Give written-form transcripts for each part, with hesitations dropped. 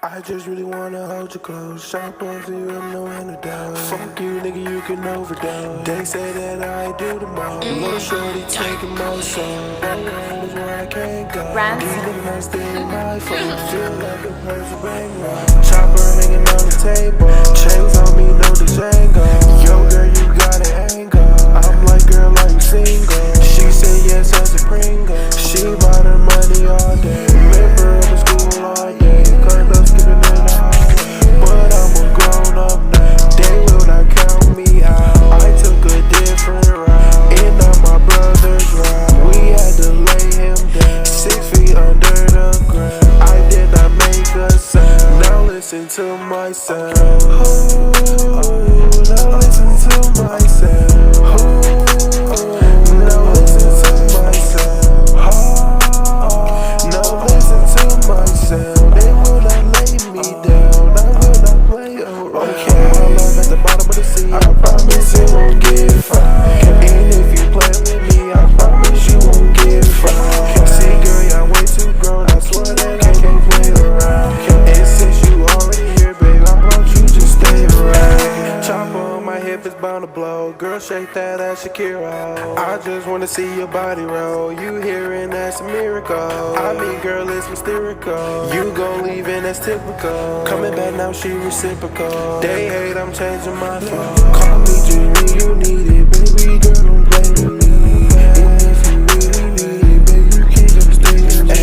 I just really wanna hold you close. Shop off you, I'm no antidote. Fuck you, nigga, you can overdose. They say that I do the most. Little shorty taking my soul. That world is where I can't go. These niggas still in my phone. Feel like a person bang low. Chopper hanging on the table. Chains on me, no Django. Yo, girl, you got an angle. I'm like, girl, are you single? She said yes as a Pringle. She bought her money all day. Member of the school all day. Cut up, skipping in the highway. But I'm a grown up now. They will not count me out. I took a different route. And now my brother's route. We had to lay him down. 6 feet under the ground. I did not make a sound. Now listen to myself. Now listen to myself. Now listen to myself. Now listen to myself. They will not lay me down. I will not play around. Okay, my love at the bottom of the sea. I promise it won't get found. And if you play with me, I promise you won't get found. See, girl, you're way too grown. I swear that I can't play around. And since you already here, babe, I want you to stay around. Chopper on my hip is bound to blow. Girl, shake that ass, Shakira. I just wanna see your body roll. You hearing that's a miracle. I mean, girl, it's hysterical. You gon' leave and that's typical. Coming back now, she reciprocal. They hate, I'm changing my flow. Call me Jimmy, you need it, baby girl, don't play with me. And if you really need it, baby, you can't just stay with me.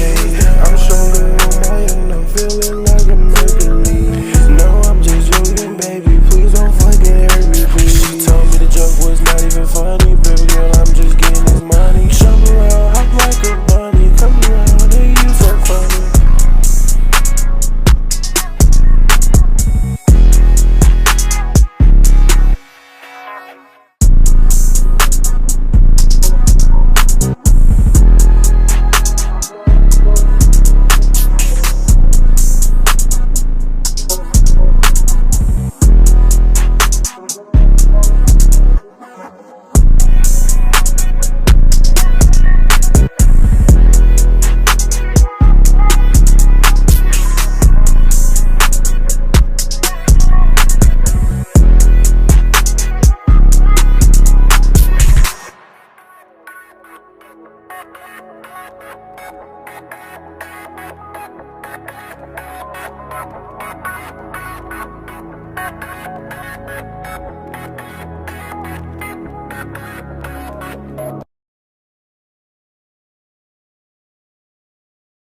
I'm stronger on my own, I'm feeling like I'm Hercules. No, I'm just joking, baby, please don't fucking hurt me, please. She told me the joke was not even funny, baby girl, I'm just getting this money. Jump around, hop like a bunny, come around, and you so funny.